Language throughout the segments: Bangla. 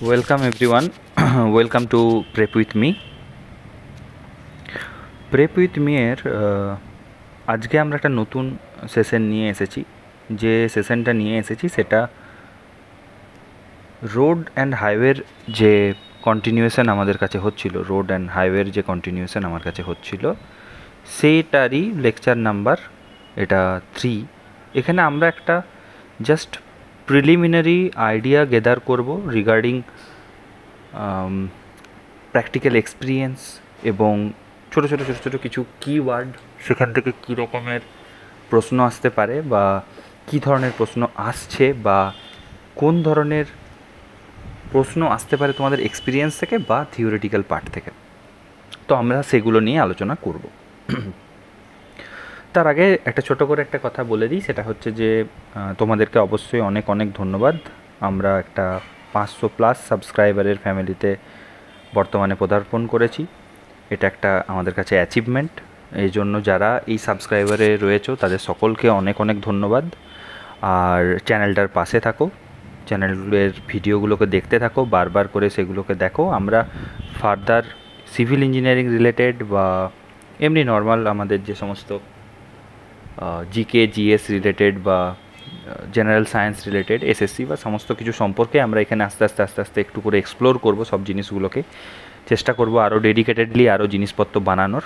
Welcome everyone. Welcome to Prep with me. Prep with me এর আজকে আমরা একটা নতুন সেশন নিয়ে এসেছি। যে সেশনটা নিয়ে এসেছি সেটা রোড অ্যান্ড হাইওয়ের যে কন্টিনিউয়েশন আমাদের কাছে হচ্ছিল, রোড অ্যান্ড হাইওয়ের যে কন্টিনিউয়েশন আমার কাছে হচ্ছিল সেইটারই লেকচার নাম্বার এটা 3। এখানে আমরা একটা জাস্ট প্রিলিমিনারি আইডিয়া গেদার করব রিগার্ডিং প্র্যাকটিক্যাল এক্সপিরিয়েন্স এবং ছোটো ছোটো কিছু কিওয়ার্ড, সেখান থেকে কী রকমের প্রশ্ন আসতে পারে বা কী ধরনের প্রশ্ন আসছে বা কোন ধরনের প্রশ্ন আসতে পারে তোমাদের এক্সপিরিয়েন্স থেকে বা থিওরিটিক্যাল পার্ট থেকে। তো আমরা সেগুলো নিয়ে আলোচনা করব। তার আগে একটা ছোটো করে একটা কথা বলে দিই, সেটা হচ্ছে যে তোমাদেরকে অবশ্যই অনেক অনেক ধন্যবাদ। আমরা একটা 500+ সাবস্ক্রাইবারের ফ্যামিলিতে বর্তমানে পদার্পণ করেছি। এটা একটা আমাদের কাছে অ্যাচিভমেন্ট। এই জন্য যারা এই সাবস্ক্রাইবারে রয়েছো তাদের সকলকে অনেক অনেক ধন্যবাদ। আর চ্যানেলটার পাশে থাকো, চ্যানেলের ভিডিওগুলোকে দেখতে থাকো, বারবার করে সেগুলোকে দেখো। আমরা ফার্দার সিভিল ইঞ্জিনিয়ারিং রিলেটেড বা এমনি নর্মাল আমাদের যে সমস্ত জিকে জিএস রিলেটেড বা জেনারেল সায়েন্স রিলেটেড এসএসসি বা সমস্ত কিছু সম্পর্কে আমরা এখানে আস্তে আস্তে একটু করে এক্সপ্লোর করব। সব জিনিসগুলোকে চেষ্টা করব আরও ডেডিকেটেডলি আরও জিনিসপত্র বানানোর।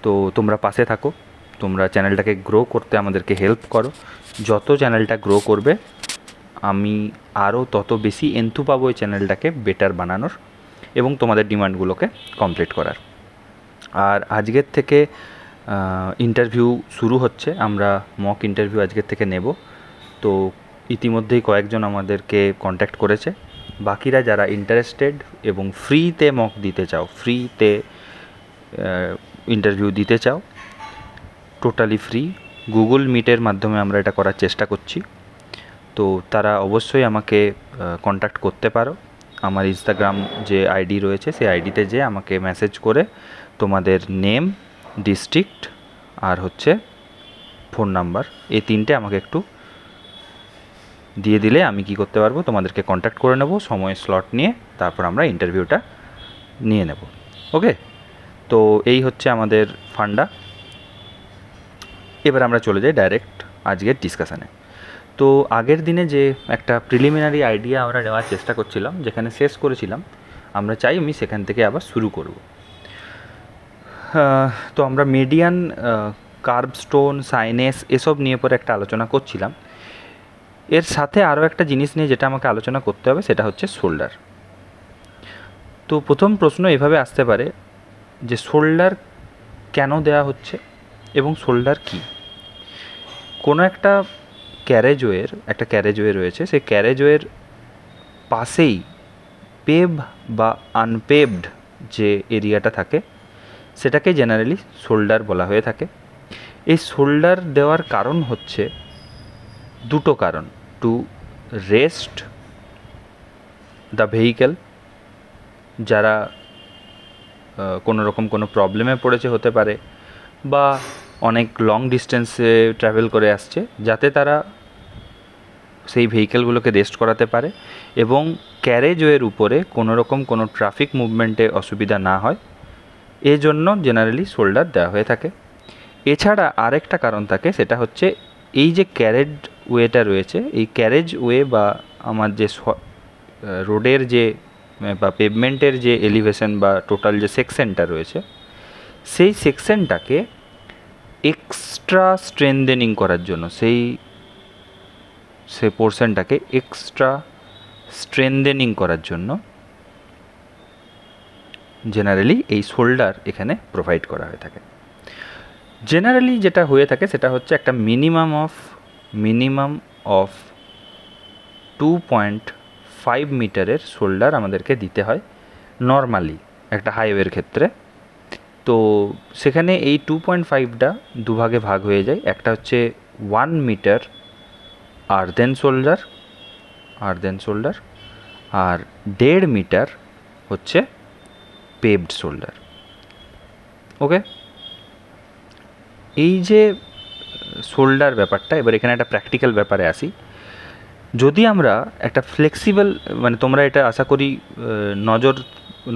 তো তোমরা পাশে থাকো, তোমরা চ্যানেলটাকে গ্রো করতে আমাদেরকে হেল্প করো। যত চ্যানেলটা গ্রো করবে আমি আরও তত বেশি এন্থু পাবো এই চ্যানেলটাকে বেটার বানানোর এবং তোমাদের ডিমান্ডগুলোকে কমপ্লিট করার। আর আজকের থেকে ইন্টারভিউ শুরু হচ্ছে। আমরা মক ইন্টারভিউ আজকের থেকে নেব। তো ইতিমধ্যেই কয়েকজন আমাদেরকে কন্ট্যাক্ট করেছে। বাকিরা যারা ইন্টারেস্টেড এবং ফ্রিতে মক দিতে চাও, ফ্রিতে ইন্টারভিউ দিতে চাও, টোটালি ফ্রি, গুগল মিটের মাধ্যমে আমরা এটা করার চেষ্টা করছি। তো তারা অবশ্যই আমাকে কন্ট্যাক্ট করতে পারো। আমার ইনস্টাগ্রাম যে আইডি রয়েছে সেই আইডিতে যে আমাকে মেসেজ করে তোমাদের নেম, ডিস্ট্রিক্ট আর হচ্ছে ফোন নাম্বার, এই তিনটে আমাকে একটু দিয়ে দিলে আমি কি করতে পারবো, তোমাদেরকে কন্ট্যাক্ট করে নেব সময় স্লট নিয়ে, তারপর আমরা ইন্টারভিউটা নিয়ে নেব। ওকে, তো এই হচ্ছে আমাদের ফান্ডা। এবার আমরা চলে যাই ডাইরেক্ট আজকের ডিসকাশানে। তো আগের দিনে যে একটা প্রিলিমিনারি আইডিয়া আমরা নেওয়ার চেষ্টা করছিলাম, যেখানে শেষ করেছিলাম, আমরা চাই আমি সেখান থেকে আবার শুরু করব। তো আমরা মিডিয়ান, কার্ভ স্টোন, সাইনেস এসব নিয়ে পরে একটা আলোচনা করছিলাম। এর সাথে আরও একটা জিনিস নিয়ে যেটা আমাকে আলোচনা করতে হবে, সেটা হচ্ছে শোল্ডার। তো প্রথম প্রশ্ন এভাবে আসতে পারে যে শোল্ডার কেন দেওয়া হচ্ছে এবং শোল্ডার কী। কোনো একটা ক্যারেজওয়ে রয়েছে, সেই ক্যারেজওয়ের পাশেই পেভ বা আনপেভড যে এরিয়াটা থাকে সেটাকে জেনারেলি শোল্ডার বলা হয়ে থাকে। এই শোল্ডার দেওয়ার কারণ হচ্ছে দুটো কারণ: টু রেস্ট দ্য ভেহিক্যাল, যারা কোনো রকম কোনো প্রবলেমে পড়েছে হতে পারে বা অনেক লং ডিস্টেন্সে ট্রাভেল করে আসছে, যাতে তারা সেই ভেহিক্যালগুলোকে রেস্ট করাতে পারে এবং ক্যারেজওয়ের উপরে কোনো রকম কোনো ট্রাফিক মুভমেন্টে অসুবিধা না হয়, এজন্য জেনারেলি শোল্ডার দেওয়া হয়ে থাকে। এছাড়া আরেকটা কারণ থাকে, সেটা হচ্ছে এই যে ক্যারেজ ওয়েটা রয়েছে, এই ক্যারেজ ওয়ে বা আমার যে রোডের যে বা পেভমেন্টের যে এলিভেশন বা টোটাল যে সেকশনটা রয়েছে, সেই সেকশনটাকে এক্সট্রা স্ট্রেনদেনিং করার জন্য, সেই পোর্শনটাকে এক্সট্রা স্ট্রেনদেনিং করার জন্য জেনারেলি এই শোল্ডার এখানে প্রোভাইড করা হয়ে থাকে। জেনারেলি যেটা হয়ে থাকে সেটা হচ্ছে একটা মিনিমাম অফ 2.5 মিটারের শোল্ডার আমাদেরকে দিতে হয় নর্মালি একটা হাইওয়ের ক্ষেত্রে। তো সেখানে এই 2.5টা দুভাগে ভাগ হয়ে যায়। একটা হচ্ছে 1 মিটার আর্দেন শোল্ডার, আর 1.5 মিটার হচ্ছে পেভড শোল্ডার। ওকে, এই যে শোল্ডার ব্যাপারটা, এবার এখানে একটা প্র্যাকটিক্যাল ব্যাপারে আসি। যদি আমরা একটা ফ্লেক্সিবল, মানে তোমরা এটা আশা করি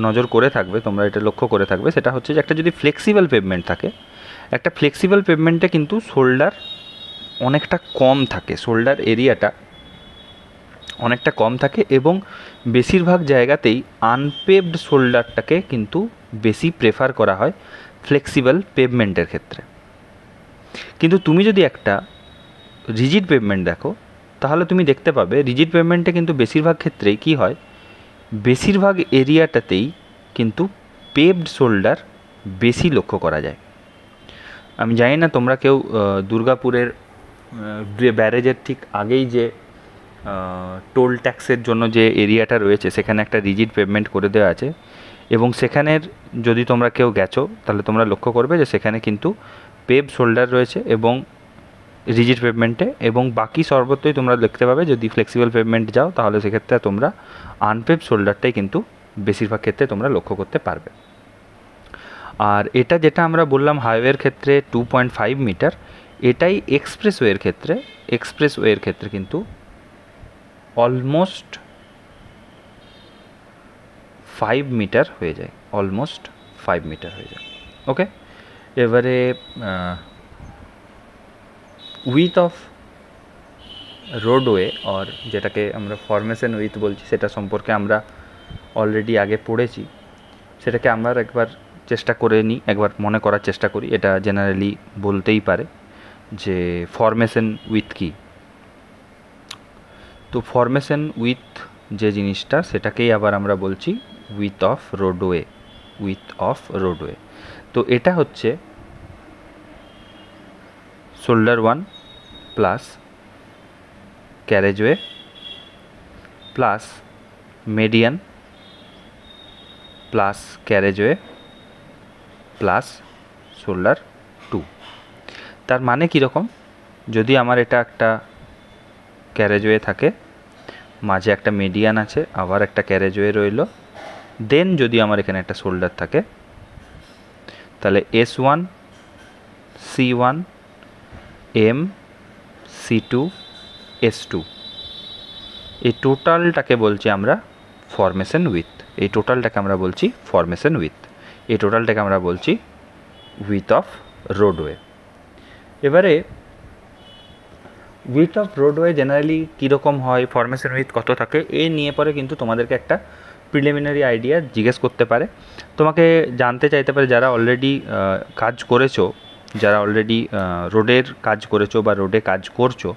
নজর করে থাকবে, তোমরা এটা লক্ষ্য করে থাকবে, সেটা হচ্ছে যে একটা যদি ফ্লেক্সিবল পেভমেন্ট থাকে, একটা ফ্লেক্সিবল পেভমেন্টে কিন্তু শোল্ডার অনেকটা কম থাকে, শোল্ডার এরিয়াটা অনেকটা কম থাকে এবং বেশিরভাগ জায়গাতেই আনপেভড শোল্ডারটাকে কিন্তু বেশি প্রেফার করা হয় ফ্লেক্সিবল পেভমেন্টের ক্ষেত্রে। কিন্তু তুমি যদি একটা রিজিড পেভমেন্ট দেখো, তাহলে তুমি দেখতে পাবে রিজিড পেভমেন্টে কিন্তু বেশিরভাগ ক্ষেত্রেই কী হয়, বেশিরভাগ এরিয়াটাতেই কিন্তু পেভড শোল্ডার বেশি লক্ষ্য করা যায়। আমি জানি না তোমরা কেউ দুর্গাপুরের ব্যারেজের ঠিক আগেই যে টোল ট্যাক্সের জন্য যে এরিয়াটা রয়েছে সেখানে একটা রিজিড পেভমেন্ট করে দেওয়া আছে, এবং সেখানের যদি তোমরা কেউ গেছো তাহলে তোমরা লক্ষ্য করবে যে সেখানে কিন্তু পেভ শোল্ডার রয়েছে এবং রিজিড পেভমেন্টে, এবং বাকি সর্বত্রই তোমরা দেখতে পাবে যদি ফ্লেক্সিবল পেভমেন্ট যাও তাহলে সেক্ষেত্রে তোমরা আনপেভ শোল্ডারটাই কিন্তু বেশিরভাগ ক্ষেত্রে তোমরা লক্ষ্য করতে পারবে। আর এটা যেটা আমরা বললাম হাইওয়ের ক্ষেত্রে 2.5 মিটার, এটাই এক্সপ্রেসওয়ের ক্ষেত্রে কিন্তু অলমোস্ট 5 মিটার হয়ে যায়, ওকে। এবারে উইথ অফ রোডওয়ে আর যেটাকে আমরা ফরমেশন উইথ বলছি, সেটা সম্পর্কে আমরা অলরেডি আগে পড়েছি, সেটাকে আমরা একবার চেষ্টা করে নিই, একবার মনে করার চেষ্টা করি। এটা জেনারেলি বলতেই পারে যে ফরমেশন উইথ কী। তো ফরমেশন উইথ যে জিনিসটা সেটাকেই আবার আমরা বলছি উইথ অফ রোডওয়ে। তো এটা হচ্ছে shoulder 1 plus carriageway plus median plus carriageway plus shoulder 2। তার মানে কীরকম, যদি আমার এটা একটা ক্যারেজওয়ে থাকে, মাঝে একটা মিডিয়ান আছে, আবার একটা ক্যারেজওয়ে রইল, দেন যদি আমার এখানে একটা শোল্ডার থাকে, তাহলে S1 C1 M C2 S2, এই টোটালটাকে বলছি আমরা ফরমেশন উইথ, এই টোটালটাকে আমরা বলছি উইথ অফ রোডওয়ে। এবারে উইথ অফ রোডওয়ে জেনারেলি কীরকম হয়, ফরমেশন উইথ কত থাকে, এ নিয়ে পরে কিন্তু তোমাদেরকে একটা প্রিলিমিনারি আইডিয়া জিজ্ঞেস করতে পারে, তোমাকে জানতে চাইতে পারে যারা অলরেডি কাজ করেছো, রোডের কাজ করেছো বা রোডে কাজ করছো,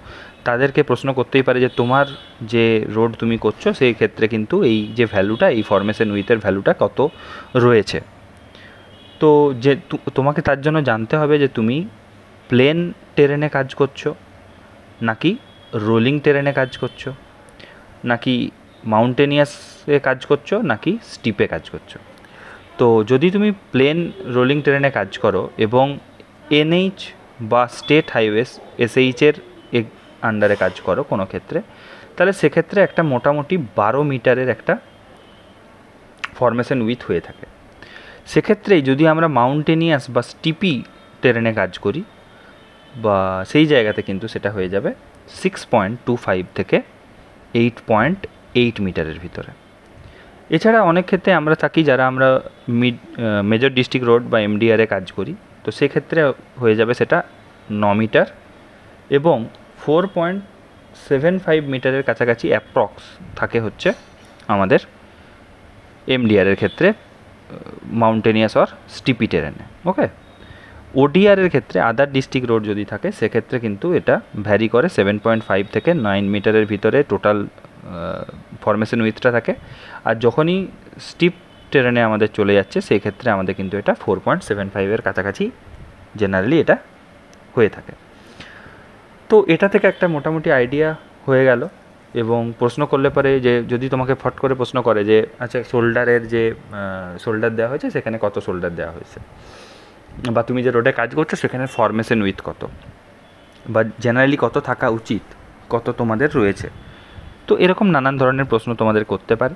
তাদেরকে প্রশ্ন করতেই পারে যে তোমার যে রোড তুমি করছো সেই ক্ষেত্রে কিন্তু এই যে ভ্যালুটা, এই ফরমেশন উইথের ভ্যালুটা কত রয়েছে। তো যে তোমাকে তার জন্য জানতে হবে যে তুমি প্লেন টেরেনে কাজ করছো নাকি রোলিং টেরেনে কাজ করছো, নাকি মাউন্টেনিয়াসে কাজ করছো, নাকি স্টিপে কাজ করছো। তো যদি তুমি প্লেন রোলিং টেরেনে কাজ করো এবং এনএইচ বা স্টেট হাইওয়েস এসএইচের আন্ডারে কাজ করো কোনো ক্ষেত্রে, তাহলে সেক্ষেত্রে একটা মোটামুটি 12 মিটারের একটা ফরমেশন উইথ হয়ে থাকে। সেক্ষেত্রেই যদি আমরা মাউন্টেনিয়াস বা স্টিপি টেরেনে কাজ করি, বা সেই জায়গাতে কিন্তু সেটা হয়ে যাবে 6.25 থেকে 8.8 মিটারের ভিতরে। এছাড়া অনেক ক্ষেত্রে আমরা থাকি যারা আমরা মেজর ডিস্ট্রিক্ট রোড বা এমডিআরে কাজ করি, তো সেক্ষেত্রে হয়ে যাবে সেটা 9 মিটার এবং 4.75 মিটারের কাছাকাছি অ্যাপ্রক্স থাকে হচ্ছে আমাদের এমডিআরের ক্ষেত্রে মাউন্টেনিয়াস অর স্টিপি টেরেনে, ওকে। ওডিআরের ক্ষেত্রে আদার ডিস্ট্রিক্ট রোড যদি থাকে সেক্ষেত্রে কিন্তু এটা ভ্যারি করে 7.5 থেকে 9 মিটারের ভিতরে টোটাল ফরমেশন উইথটা থাকে। আর যখনই স্টিপ টেরেনে আমাদের চলে যাচ্ছে সেই ক্ষেত্রে আমাদের কিন্তু এটা 4.75-এর কাছাকাছি জেনারেলি এটা হয়ে থাকে। তো এটা থেকে একটা মোটামুটি আইডিয়া হয়ে গেল। এবং প্রশ্ন করলে পরে যে যদি তোমাকে ফট করে প্রশ্ন করে যে আচ্ছা শোল্ডারের যে শোল্ডার দেওয়া হয়েছে সেখানে কত শোল্ডার দেওয়া হয়েছে, বা তুমি যে রোডে কাজ করছো সেখানে ফরমেশন উইথ কত, বা জেনারেলি কত থাকা উচিত, কত তোমাদের রয়েছে, তো এরকম নানান ধরনের প্রশ্ন তোমাদের করতে পারে।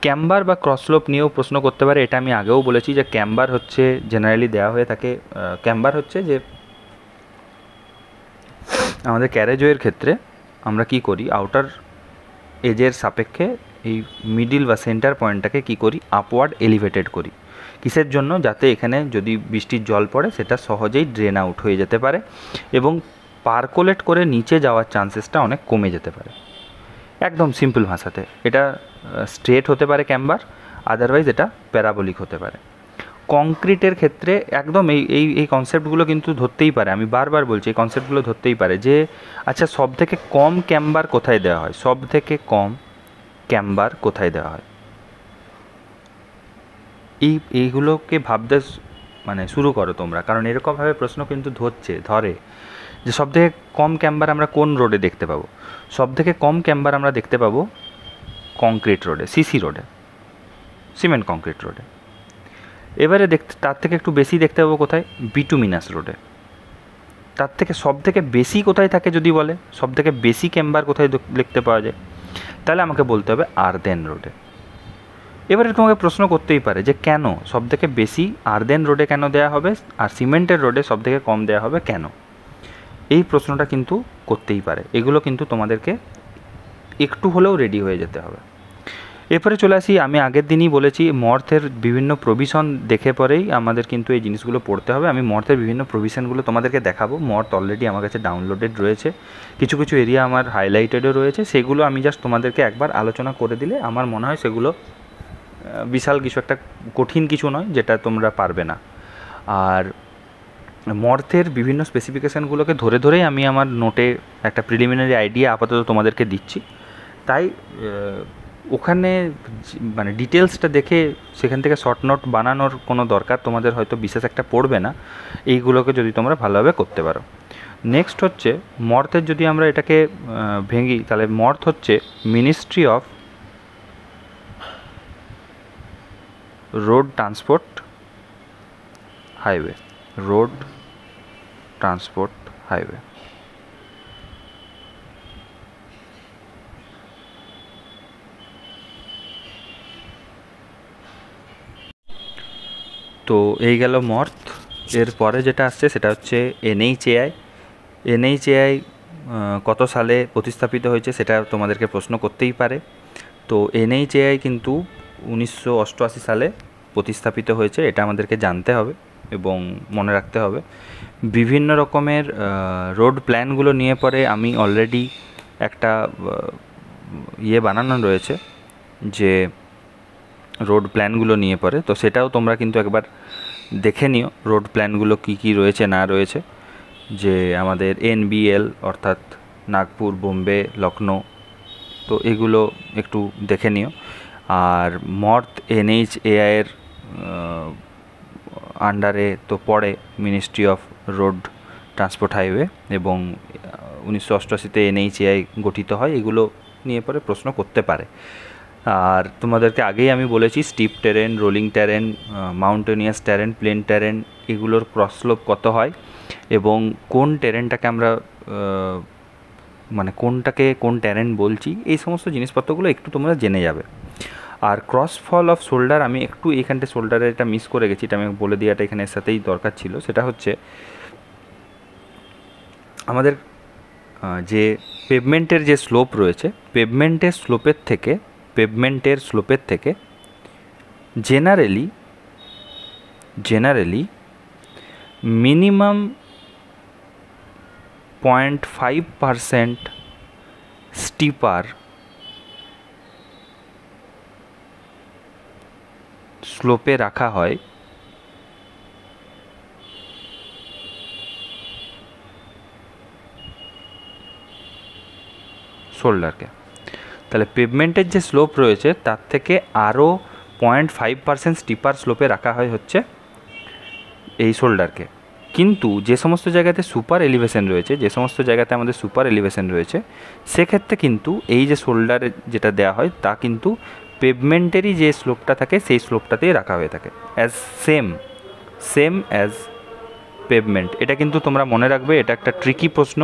ক্যাম্বার বা ক্রসস্লোপ নিয়েও প্রশ্ন করতে পারে। এটা আমি আগেও বলেছি যে ক্যাম্বার হচ্ছে জেনারেলি দেওয়া হয়ে থাকে, ক্যাম্বার হচ্ছে যে আমাদের ক্যারেজওয়ের ক্ষেত্রে আমরা কি করি, আউটার এজের সাপেক্ষে এই মিডিল বা সেন্টার পয়েন্টটাকে কি করি, আপওয়ার্ড এলিভেটেড করি। কিসের জন্য? যাতে এখানে যদি বৃষ্টির জল পড়ে সেটা সহজেই ড্রেন আউট হয়ে যেতে পারে এবং পার্কোলেট করে নিচে যাওয়ার চান্সেসটা অনেক কমে যেতে পারে। একদম সিম্পল ভাষাতে, এটা স্ট্রেট হতে পারে ক্যাম্বার, আদারওয়াইজ এটা প্যারাবোলিক হতে পারে। কংক্রিটের ক্ষেত্রে একদম এই কনসেপ্টগুলো কিন্তু ধরতেই পারে, আমি বারবার বলছি এই কনসেপ্টগুলো ধরতেই পারে যে আচ্ছা সব থেকে কম ক্যাম্বার কোথায় দেওয়া হয়, সব থেকে কম ক্যাম্বার কোথায় দেওয়া হয়, এইগুলোকে ভাবতে মানে শুরু করো তোমরা, কারণ এরকমভাবে প্রশ্ন কিন্তু ধরে যে সব থেকে কম ক্যাম্বার আমরা কোন রোডে দেখতে পাবো। সব থেকে কম ক্যাম্বার আমরা দেখতে পাবো কংক্রিট রোডে, সিসি রোডে, সিমেন্ট কংক্রিট রোডে। এবারে তার থেকে একটু বেশি দেখতে পাবো কোথায়, বিটুমিনাস রোডে। তার থেকে সব থেকে বেশি কোথায় থাকে যদি বলে, সব থেকে বেশি ক্যাম্বার কোথায় দেখতে পাওয়া যায়, তাহলে আমাকে বলতে হবে আর্দেন রোডে। এবারে তোমাকে প্রশ্ন করতেই পারে যে কেন সব থেকে বেশি আর্দেন রোডে কেন দেওয়া হবে আর সিমেন্টের রোডে সব থেকে কম দেওয়া হবে কেন, এই প্রশ্নটা কিন্তু করতেই পারে। এগুলো কিন্তু তোমাদেরকে একটু হলেও রেডি হয়ে যেতে হবে। এরপরে চলে আসি, আমি আগের দিনই বলেছি মর্থের বিভিন্ন প্রভিশন দেখে পরেই আমাদের কিন্তু এই জিনিসগুলো পড়তে হবে। আমি মর্থের বিভিন্ন প্রভিশনগুলো তোমাদেরকে দেখাবো। মর্থ অলরেডি আমার কাছে ডাউনলোডেড রয়েছে, কিছু কিছু এরিয়া আমার হাইলাইটেডও রয়েছে, সেগুলো আমি জাস্ট তোমাদেরকে একবার আলোচনা করে দিলে আমার মনে হয় সেগুলো বিশাল কিছু একটা কঠিন কিছু নয় যেটা তোমরা পারবে না। আর মর্থের বিভিন্ন স্পেসিফিকেশানগুলোকে ধরে ধরেই আমি আমার নোটে একটা প্রিলিমিনারি আইডিয়া আপাতত তোমাদেরকে দিচ্ছি। তাই ওখানে মানে ডিটেলসটা দেখে সেখান থেকে শর্ট নোট বানানোর কোনো দরকার তোমাদের হয়তো বিশেষ একটা পড়বে না, এইগুলোকে যদি তোমরা ভালোভাবে করতে পারো। নেক্সট হচ্ছে মর্থের, যদি আমরা এটাকে ভেঙি তাহলে মর্থ হচ্ছে ministry of road transport highway, road transport highway. তো এই গেল মর্থ। এরপরে যেটা আসছে সেটা হচ্ছে এনএইচএআই। এনএইচএআই কত সালে প্রতিস্থাপিত হয়েছে সেটা তোমাদেরকে প্রশ্ন করতেই পারে। তো এনএইচএআই কিন্তু 1988 সালে প্রতিস্থাপিত হয়েছে, এটা আমাদেরকে জানতে হবে এবং মনে রাখতে হবে। বিভিন্ন রকমের রোড প্ল্যানগুলো নিয়ে পরে আমি অলরেডি একটা বানানো রয়েছে যে রোড প্ল্যানগুলো নিয়ে পরে, তো সেটাও তোমরা কিন্তু একবার দেখে নিও রোড প্ল্যানগুলো কী কী রয়েছে না রয়েছে, যে আমাদের এনবিএল অর্থাৎ নাগপুর, বোম্বে, লখনৌ, তো এগুলো একটু দেখে নিও। আর মর্থ এনএইচএআইয়ের আন্ডারে তো পড়ে ministry of road transport highway এবং 1988-তে এনএইচএআই গঠিত হয়। এগুলো নিয়ে পরে প্রশ্ন করতে পারে। আর তোমাদেরকে আগেই আমি বলেছি steep terrain, rolling terrain, mountainous terrain, plain terrain, এগুলোর ক্রস স্লোপ কত হয় এবং কোন টেরেনটাকে আমরা মানে কোনটাকে কোন টেরেন বলছি, এই সমস্ত জিনিসপত্রগুলো একটু তোমরা জেনে যাবে। আর ক্রস ফল অফ শোল্ডার, আমি একটু এইখানটা শোল্ডারের এটা মিস করে গেছি, এটা আমি বলে দেওয়াটা এখানের সাথেই দরকার ছিল। সেটা হচ্ছে আমাদের যে পেভমেন্টের যে স্লোপ রয়েছে, পেভমেন্টের স্লোপের থেকে জেনারেলি মিনিমাম 0.5% স্টিপার স্লোপে রাখা হয় শোল্ডারকে। তাহলে পেভমেন্টের যে স্লোপ রয়েছে তার থেকে আরও 0.5% স্টিপার স্লোপে রাখা হয় হচ্ছে এই শোল্ডারকে। কিন্তু যে সমস্ত জায়গাতে সুপার এলিভেশন রয়েছে, সেক্ষেত্রে কিন্তু এই যে শোল্ডারে যেটা দেওয়া হয় তা কিন্তু পেভমেন্টেরই যে স্লোপটা থাকে সেই স্লোপটাতেই রাখা হয়ে থাকে অ্যাজ সেম অ্যাজ পেভমেন্ট। এটা কিন্তু তোমরা মনে রাখবে, এটা একটা ট্রিকি প্রশ্ন।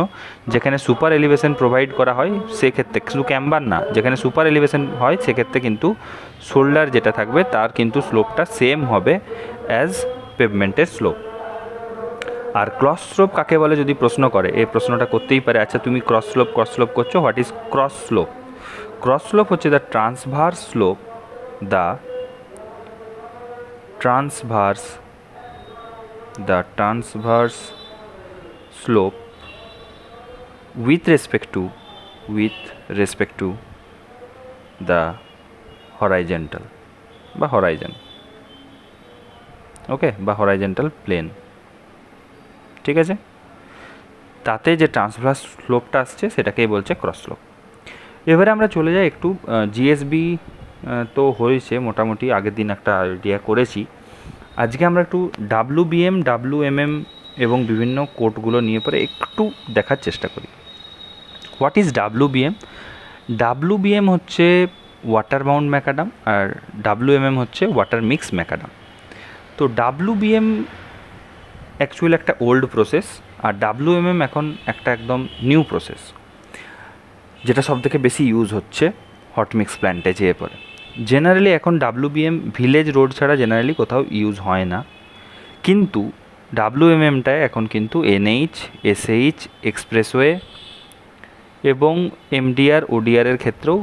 যেখানে সুপার এলিভেশন প্রোভাইড করা হয় সেক্ষেত্রে শুধু ক্যাম্বার না, যেখানে সুপার এলিভেশন হয় সেক্ষেত্রে কিন্তু শোল্ডার যেটা থাকবে তার কিন্তু স্লোপটা সেম হবে অ্যাজ পেভমেন্টের স্লোপ। আর ক্রস স্লোপ কাকে বলে যদি প্রশ্ন করে, এই প্রশ্নটা করতেই পারে, আচ্ছা তুমি ক্রস স্লোপ করছো, what is cross slope? Cross slope হচ্ছে the transverse slope, the transverse slope with respect to the horizontal বা horizon, ওকে, বা horizontal plane, ঠিক আছে? তাতে যে ট্রান্সভার্স স্লোপটা আসছে সেটাকেই বলছে ক্রস স্লোপ। এবারে আমরা চলে যাই একটু জিএসবি তো হয়েছে মোটামুটি, আগের দিন একটা আইডিয়া করেছি। আজকে আমরা একটু ডাব্লুবিএম, ডাব্লুএমএম এবং বিভিন্ন কোডগুলো নিয়ে পরে একটু দেখার চেষ্টা করি। What is WBM? ডাব্লুবিএম হচ্ছে ওয়াটার বাউন্ড ম্যাকাডাম, আর ডাব্লুএমএম হচ্ছে ওয়াটার মিক্স ম্যাকাডাম। তো ডাব্লুবিএম অ্যাকচুয়ালি একটা ওল্ড প্রসেস, আর ডাব্লুএমএম এখন একটা একদম নিউ প্রসেস, যেটা সবথেকে বেশি ইউজ হচ্ছে হট মিক্স প্ল্যান্টে যেয়ে পরে। জেনারেলি এখন ডাব্লুবিএম ভিলেজ রোড ছাড়া জেনারেলি কোথাও ইউজ হয় না, কিন্তু ডাব্লুএমএমটায় এখন কিন্তু এনএইচ, এসএইচ, এক্সপ্রেসওয়ে এবং এমডিআর, ওডিআরের ক্ষেত্রেও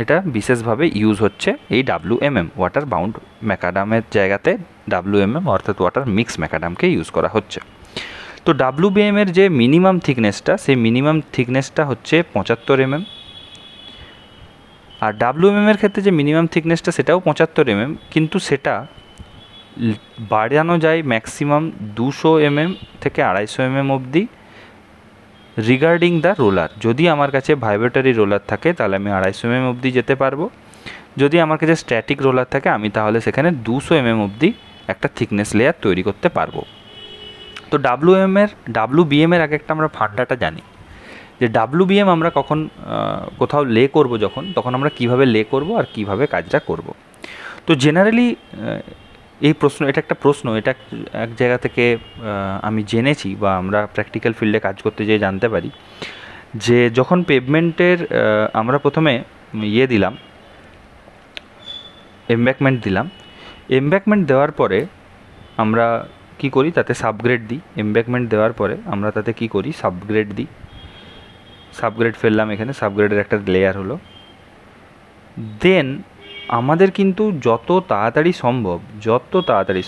এটা বিশেষভাবে ইউজ হচ্ছে। এই ডাব্লুএমএম ওয়াটার বাউন্ড ম্যাকাডামের জায়গাতে ডাব্লুএমএম অর্থাৎ ওয়াটার মিক্স ম্যাকাডামকে ইউজ করা হচ্ছে। তো ডাব্লুবিএমের যে মিনিমাম থিকনেসটা, সেই মিনিমাম থিকনেসটা হচ্ছে 75 mm, আর ডাব্লুএমএমের ক্ষেত্রে যে মিনিমাম থিকনেসটা সেটাও 75 mm, কিন্তু সেটা বাড়ানো যায় ম্যাক্সিমাম 200 mm থেকে 250 mm অবধি রিগার্ডিং দ্য রোলার। যদি আমার কাছে ভাইব্রেটরি রোলার থাকে তাহলে আমি 250 mm অবধি যেতে পারবো, যদি আমার কাছে স্ট্যাটিক রোলার থাকে আমি তাহলে সেখানে 200 mm অবধি একটা থিকনেস লেয়ার তৈরি করতে পারবো। তো ডাব্লুবিএমের আগে একটা আমরা ফান্ডাটা জানি যে ডাব্লুবিএম আমরা কখন কোথাও লে করব, তখন আমরা কিভাবে লে করব আর কিভাবে কাজটা করব। তো জেনারেলি এটা একটা প্রশ্ন, এটা এক জায়গা থেকে আমি জেনেছি বা আমরা প্র্যাকটিক্যাল ফিল্ডে কাজ করতে যেয়ে জানতে পারি যে যখন পেভমেন্টের আমরা প্রথমে দিলাম, এমব্যাকমেন্ট দেওয়ার পরে আমরা কি করি, তাতে সাবগ্রেড দিই। এমব্যাকমেন্ট দেওয়ার পরে আমরা তাতে কি করি, সাবগ্রেড দিই। সাবগ্রেড ফেললাম, এখানে সাবগ্রেডের একটা লেয়ার হলো। দেন আমাদের কিন্তু যত তাড়াতাড়ি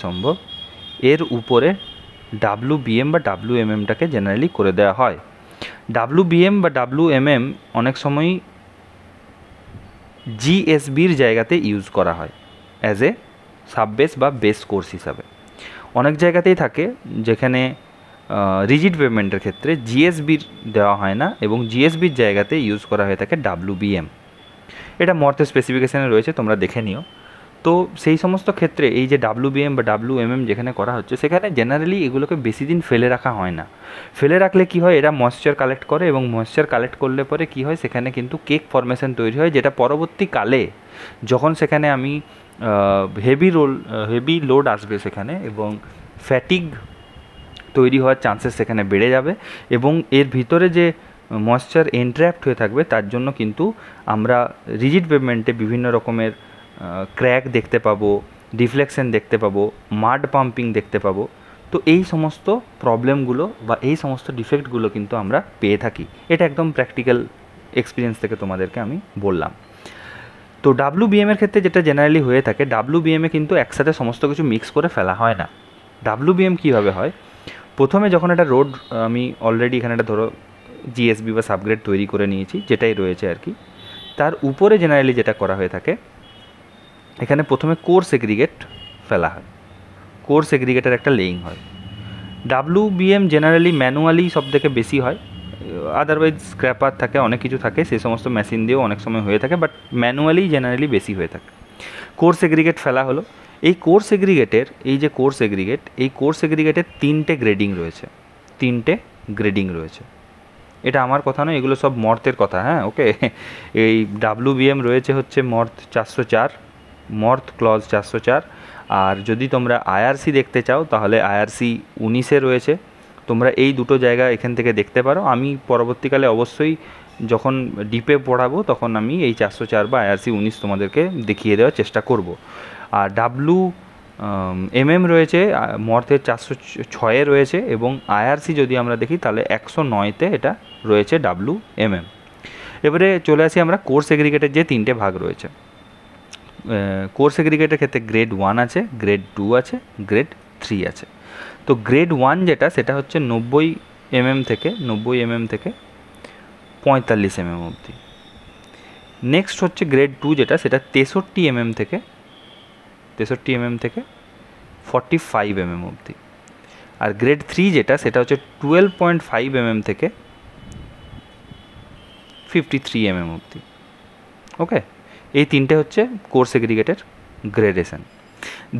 সম্ভব এর উপরে ডাব্লুবিএম বা ডাব্লুএমএমটাকে জেনারেলি করে দেওয়া হয়। ডাব্লুবিএম বা ডাব্লুএমএম অনেক সময়ই জিএসবির জায়গাতে ইউজ করা হয় অ্যাজ এ সাববেস বা বেস কোর্স হিসাবে। অনেক জায়গাতেই থাকে যেখানে রিজিড পেভমেন্টের ক্ষেত্রে জিএসবির দেওয়া হয় না এবং জিএসবির জায়গাতে ইউজ করা হয়ে থাকে ডাব্লুবিএম। এটা মর্থের স্পেসিফিকেশানে রয়েছে, তোমরা দেখে নিও। তো সেই সমস্ত ক্ষেত্রে এই যে ডাব্লুবিএম বা ডাব্লুএমএম যেখানে করা হচ্ছে সেখানে জেনারেলি এগুলোকে বেশি দিন ফেলে রাখা হয় না। ফেলে রাখলে কি হয়, এরা ময়েশ্চার কালেক্ট করে এবং ময়েশ্চার কালেক্ট করলে পরে কি হয়, সেখানে কিন্তু কেক ফর্মেশন তৈরি হয়, যেটা পরবর্তীকালে যখন সেখানে আমি হেভি লোড আসবে সেখানে এবং ফ্যাটিগ তৈরি হওয়ার চান্সেস সেখানে বেড়ে যাবে এবং এর ভিতরে যে ময়েশ্চার এনট্র্যাপড হয়ে থাকবে তার জন্য কিন্তু আমরা রিজিড পেভমেন্টে বিভিন্ন রকমের ক্র্যাক দেখতে পাবো, ডিফ্লেকশন দেখতে পাবো, মাড পাম্পিং দেখতে পাবো। তো এই সমস্ত প্রবলেমগুলো বা এই সমস্ত ডিফেক্টগুলো কিন্তু আমরা পেয়ে থাকি। এটা একদম প্র্যাকটিক্যাল এক্সপিরিয়েন্স থেকে তোমাদেরকে আমি বললাম। তো ডাব্লুবিএমের ক্ষেত্রে যেটা জেনারেলি হয়ে থাকে, ডাব্লুবিএমে কিন্তু একসাথে সমস্ত কিছু মিক্স করে ফেলা হয় না। ডাব্লুবিএম কীভাবে হয়, প্রথমে যখন একটা রোড আমি অলরেডি এখানে একটা ধরো জিএসবি বা সাবগ্রেড তৈরি করে নিয়েছি, যেটাই রয়েছে আর কি, তার উপরে জেনারেলি যেটা করা হয়ে থাকে, এখানে প্রথমে কোর সেগ্রিগেট ফেলা হয়, কোর সেগ্রিগেটের একটা লেইং হয়। ডাব্লুবিএম জেনারেলি ম্যানুয়ালি সব থেকে বেশি হয়, আদারওয়াইজ স্ক্র্যাপার থাকে, অনেক কিছু থাকে, সেই সমস্ত মেশিন দিয়েও অনেক সময় হয়ে থাকে, বাট ম্যানুয়ালি জেনারেলি বেশি হয়ে থাকে। কোর সেগ্রিগেট ফেলা হলো। এই কোর সেগ্রিগেটের এই কোর সেগ্রিগেটের 3টে গ্রেডিং রয়েছে। এটা আমার কথা নয়, এগুলো সব মর্থের কথা, হ্যাঁ, ওকে। এই ডাব্লুবিএম রয়েছে হচ্ছে মর্থ 404, মর্থ ক্লজ 404, আর যদি তোমরা আইআরসি দেখতে চাও তাহলে আইআরসি 19-এ রয়েছে। তোমরা এই দুটো জায়গা এখান থেকে দেখতে পারো। আমি পরবর্তীকালে অবশ্যই যখন ডিপে পড়াবো তখন আমি এই 404 বা আইআরসি 19 তোমাদেরকে দেখিয়ে দেওয়ার চেষ্টা করব। আর MM রয়েছে মর্থের 406-এ রয়েছে, এবং IRC যদি আমরা দেখি তাহলে 109-তে এটা রয়েছে WMM। এবারে চলে আসি আমরা কোর্স এগ্রিগেটের যে 3টে ভাগ রয়েছে। কোর্স এগ্রিগেটের ক্ষেত্রে গ্রেড 1 আছে, গ্রেড 2 আছে, গ্রেড 3 আছে। তো গ্রেড 1 যেটা সেটা হচ্ছে 90 mm থেকে 45 mm অবধি। নেক্সট হচ্ছে গ্রেড 2 যেটা সেটা 63 mm থেকে 45 mm অবধি। আর গ্রেড 3 যেটা সেটা হচ্ছে 12.5 mm থেকে 53 mm অবধি। ওকে, এই 3টে হচ্ছে কোর্স এগ্রিগেটের গ্রেডেশন।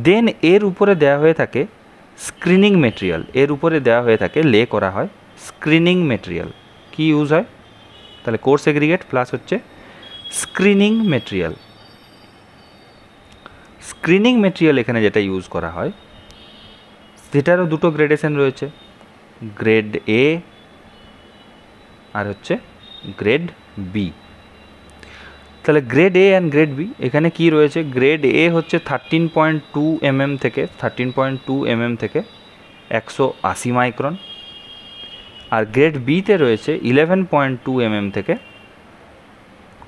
দেন এর উপরে দেওয়া হয়ে থাকে স্ক্রিনিং মেটেরিয়াল, এর উপরে দেওয়া হয়ে থাকে লে করা হয় স্ক্রিনিং মেটেরিয়াল। কি ইউজ হয় তাহলে কোর্স এগ্রিগেট প্লাস হচ্ছে স্ক্রিনিং মেটেরিয়াল। স্ক্রিনিং মেটেরিয়াল এখানে যেটা ইউজ করা হয় সেটারও দুটো গ্রেডেশন রয়েছে, গ্রেড এ আর হচ্ছে গ্রেড বি। তাহলে grade A and grade B এখানে কি রয়েছে, গ্রেড এ হচ্ছে 13.2 mm থেকে 180 মাইক্রন, আর গ্রেড বিতে রয়েছে 11.2 mm থেকে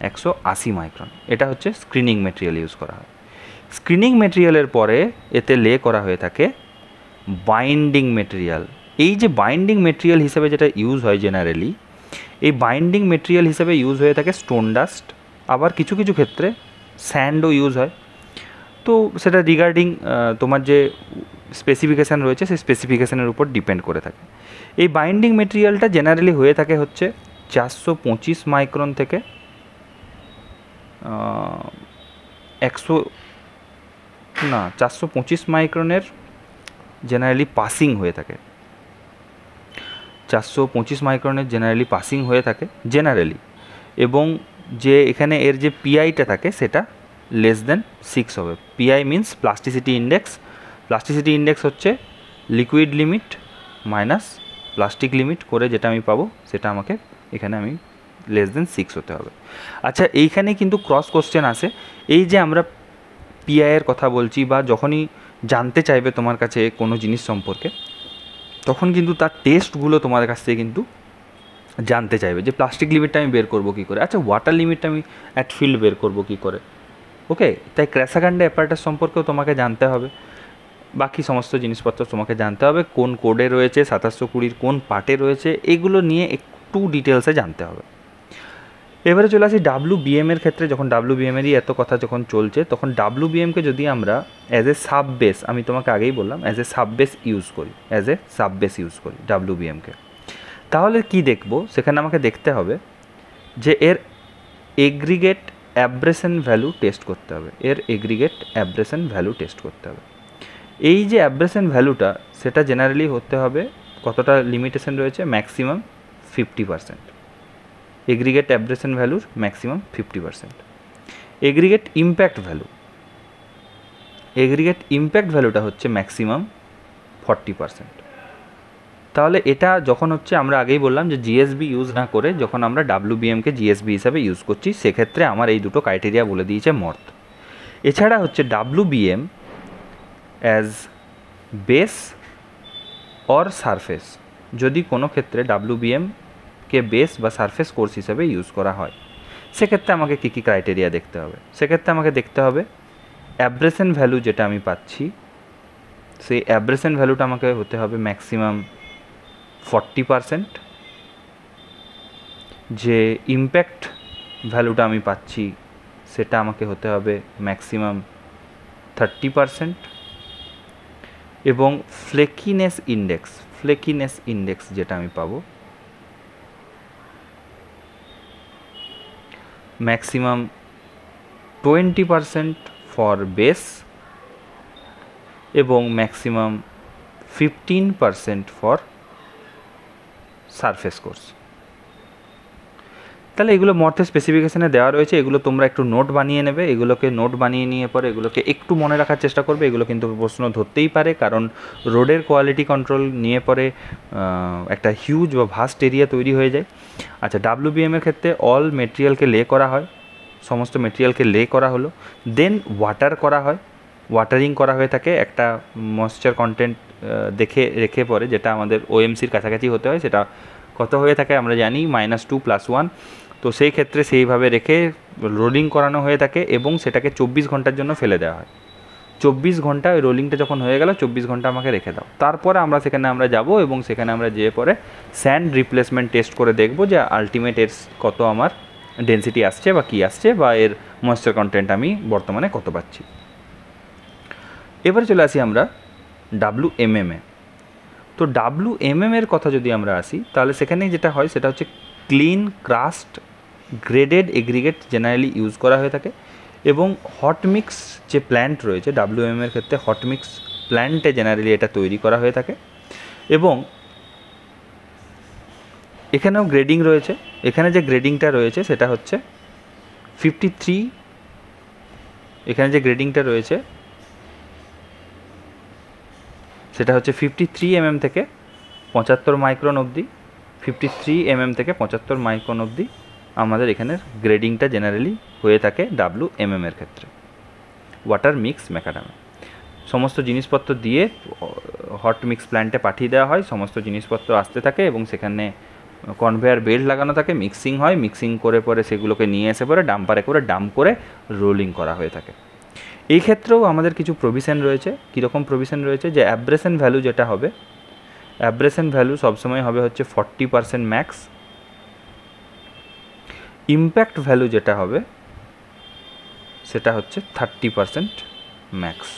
180 মাইক্রন। এটা হচ্ছে স্ক্রিনিং মেটেরিয়াল ইউজ করা হয়। স্ক্রিনিং মেটেরিয়ালের পরে এতে লে করা হয়ে থাকে বাইন্ডিং মেটেরিয়াল। এই যে বাইন্ডিং মেটেরিয়াল হিসেবে যেটা ইউজ হয় জেনারেলি, এই বাইন্ডিং মেটেরিয়াল হিসেবে ইউজ হয়ে থাকে স্টোন ডাস্ট, আবার কিছু কিছু ক্ষেত্রে স্যান্ডও ইউজ হয়। তো সেটা রিগার্ডিং তোমার যে স্পেসিফিকেশান রয়েছে সেই স্পেসিফিকেশানের উপর ডিপেন্ড করে থাকে। এই বাইন্ডিং মেটেরিয়ালটা জেনারেলি হয়ে থাকে হচ্ছে 425 মাইক্রন থেকে 425 মাইক্রনের জেনারেলি পাসিং হয়ে থাকে, 425 মাইক্রনের জেনারেলি পাসিং হয়ে থাকে জেনারেলি, এবং যে এখানে এর যে পিআইটা থাকে সেটা লেস দেন 6 হবে। PI means plasticity index. Plasticity index হচ্ছে liquid limit minus plastic limit করে যেটা আমি পাবো সেটা আমাকে এখানে আমি লেস দেন 6 হতে হবে। আচ্ছা, এইখানে কিন্তু ক্রস কোশ্চেন আসে, এই যে আমরা পিআইয়ের কথা বলছি বা যখনই জানতে চাইবে তোমার কাছে কোনো জিনিস সম্পর্কে, তখন কিন্তু তার টেস্টগুলো তোমার কাছ থেকে কিন্তু জানতে চাইবে যে প্লাস্টিক লিমিটটা আমি বের করবো কী করে, আচ্ছা ওয়াটার লিমিটটা আমি অ্যাট ফিল্ড বের করবো কী করে। ওকে, তাই ক্র্যাসাকাণ্ডে অ্যাপারেটাস সম্পর্কেও তোমাকে জানতে হবে, বাকি সমস্ত জিনিসপত্র তোমাকে জানতে হবে, কোন কোডে রয়েছে, 2720 কোন পার্টে রয়েছে, এগুলো নিয়ে একটু ডিটেলসে জানতে হবে। এবারে চলে আসি WBM-এর ক্ষেত্রে। যখন WBM-এরই এত কথা যখন চলছে, তখন WBM-কে যদি আমরা অ্যাজ এ সাব বেস, আমি তোমাকে আগেই বললাম as a sub base use করি, WBM-কে, তাহলে কি দেখব, সেখানে আমাকে দেখতে হবে যে এর এগ্রিগেট অ্যাব্রেশন ভ্যালু টেস্ট করতে হবে, এই যে অ্যাব্রেশন ভ্যালুটা সেটা জেনারেলি হতে হবে, কতটা লিমিটেশন রয়েছে, ম্যাক্সিমাম 50%। এগ্রিগেট অ্যাব্রেশন ভ্যালুর ম্যাক্সিমাম 50%। এগ্রিগেট ইম্প্যাক্ট ভ্যালুটা হচ্ছে ম্যাক্সিমাম 40%। তাহলে এটা যখন হচ্ছে আমরা আগেই বললাম যে জিএসবি ইউজ না করে যখন আমরা WBM-কে জিএসবি হিসাবে ইউজ করছি, সেক্ষেত্রে আমার এই দুটো ক্রাইটেরিয়া বলে দিয়েছে মর্থ। এছাড়া হচ্ছে WBM as base or surface, যদি কোনো ক্ষেত্রে WBM-কে বেস বা সারফেস কোর্স হিসাবে ইউজ করা হয়, সেক্ষেত্রে আমাকে কী কী ক্রাইটেরিয়া দেখতে হবে, সেক্ষেত্রে আমাকে দেখতে হবে অ্যাব্রেশন ভ্যালু যেটা আমি পাচ্ছি, সেই অ্যাব্রেশন ভ্যালুটা আমাকে হতে হবে ম্যাক্সিমাম 40%, যে ইম্প্যাক্ট ভ্যালুটা আমি পাচ্ছি সেটা আমাকে হতে হবে ম্যাক্সিমাম 30%, এবং ফ্লেকিনেস ইন্ডেক্স যেটা আমি পাবো ম্যাক্সিমাম 20% ফর বেস এবং ম্যাক্সিমাম 15% ফর সারফেস কোর্স। তাহলে এগুলো মর্থের স্পেসিফিকেশানে দেওয়া রয়েছে, এগুলো তোমরা একটু নোট বানিয়ে নেবে, এগুলোকে নোট বানিয়ে নিয়ে পরে এগুলোকে একটু মনে রাখার চেষ্টা করবে। এগুলো কিন্তু প্রশ্ন ধরতেই পারে, কারণ রোডের কোয়ালিটি কন্ট্রোল নিয়ে পরে একটা হিউজ বা ভাস্ট এরিয়া তৈরি হয়ে যায়। আচ্ছা, WBM-এর ক্ষেত্রে অল মেটেরিয়ালকে লে করা হয়, সমস্ত মেটেরিয়ালকে লে করা হলো, দেন ওয়াটার করা হয়। ওয়াটারিং করা হয়ে থাকে একটা ময়েশ্চার কন্টেন্ট দেখে রেখে পরে, যেটা আমাদের ওএমসির কাছাকাছি হতে হয়, সেটা কত হয়ে থাকে আমরা জানি -2 + 1। তো সেই ক্ষেত্রে সেইভাবে রেখে রোলিং করানো হয়ে থাকে এবং সেটাকে 24 ঘন্টার জন্য ফেলে দেওয়া হয়। 24 ঘন্টা ওই রোলিংটা যখন হয়ে গেল, 24 ঘন্টা আমাকে রেখে দাও, তারপরে সেখানে আমরা যাব এবং সেখানে আমরা যেয়ে পরে স্যান্ড রিপ্লেসমেন্ট টেস্ট করে দেখব যে আলটিমেট এর কত আমার ডেন্সিটি আসছে বা কী আসছে, বা এর ময়েশ্চার কন্টেন্ট আমি বর্তমানে কত পাচ্ছি। এবারে চলে আসি আমরা WMM এ। তো WMM এর কথা যদি আমরা আসি, তাহলে সেখানে যেটা হয় সেটা হচ্ছে clean crust graded aggregate generally use করা হয়ে থাকে। এবং হট মিক্স যে প্ল্যান্ট রয়েছে WMM এর ক্ষেত্রে, হট মিক্স প্ল্যান্টে জেনারেলি এটা তৈরি করা হয়ে থাকে। এবং এখানেও গ্রেডিং রয়েছে। এখানে যে গ্রেডিংটা রয়েছে সেটা হচ্ছে 53, এখানে যে গ্রেডিংটা রয়েছে সেটা হচ্ছে 53 mm থেকে 75 মাইক্রন অবধি। 53 mm থেকে 75 মাইক্রন অবধি আমাদের এখানের গ্রেডিংটা জেনারেলি হয়ে থাকে WMM এর ক্ষেত্রে। ওয়াটার মিক্স ম্যাকাডামে সমস্ত জিনিসপত্র দিয়ে হট মিক্স প্ল্যান্টে পাঠিয়ে দেওয়া হয়, সমস্ত জিনিসপত্র আসতে থাকে এবং সেখানে কনভেয়ার বেল্ট লাগানো থাকে, মিক্সিং হয়, মিক্সিং করে পরে সেগুলোকে নিয়ে এসে পরে ডাম্পারে করে ডাম্প করে রোলিং করা হয়ে থাকে। এই ক্ষেত্রেও আমাদের কিছু প্রভিশন রয়েছে। কীরকম প্রভিশন রয়েছে, যে অ্যাব্রেশন ভ্যালু যেটা হবে, অ্যাব্রেশন ভ্যালু সবসময় হবে হচ্ছে 40% ম্যাক্স। ইম্প্যাক্ট ভ্যালু যেটা হবে সেটা হচ্ছে 30% ম্যাক্স।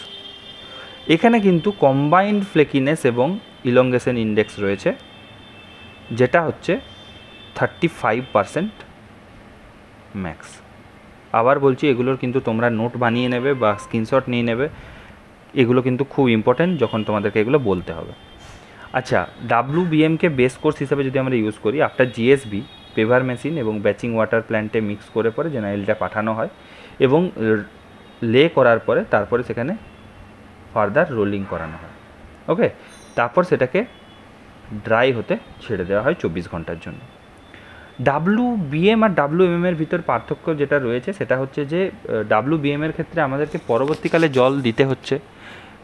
এখানে কিন্তু কম্বাইন্ড ফ্লেকিনেস এবং ইলংগেশন ইন্ডেক্স রয়েছে, যেটা হচ্ছে 35% ম্যাক্স। আবার বলছি, এগুলোর কিন্তু তোমরা নোট বানিয়ে নেবে বা স্ক্রিনশট নিয়ে নেবে, এগুলো কিন্তু খুব ইম্পর্ট্যান্ট যখন তোমাদেরকে এগুলো বলতে হবে। আচ্ছা, WBMকে বেস কোর্স হিসেবে যদি আমরা ইউজ করি, আফটার জিএসবি পেভার মেশিন এবং ব্যাচিং ওয়াটার প্ল্যান্টে মিক্স করে পরে জেনারেলটা পাঠানো হয় এবং লে করার পরে তারপরে সেখানে ফার্দার রোলিং করানো হয়। ওকে, তারপর সেটাকে ড্রাই হতে ছেড়ে দেওয়া হয় 24 ঘন্টার জন্য। WBM আর WMM এর ভিতর পার্থক্য যেটা রয়েছে সেটা হচ্ছে যে WBM এর ক্ষেত্রে আমাদেরকে পরবর্তীকালে জল দিতে হচ্ছে,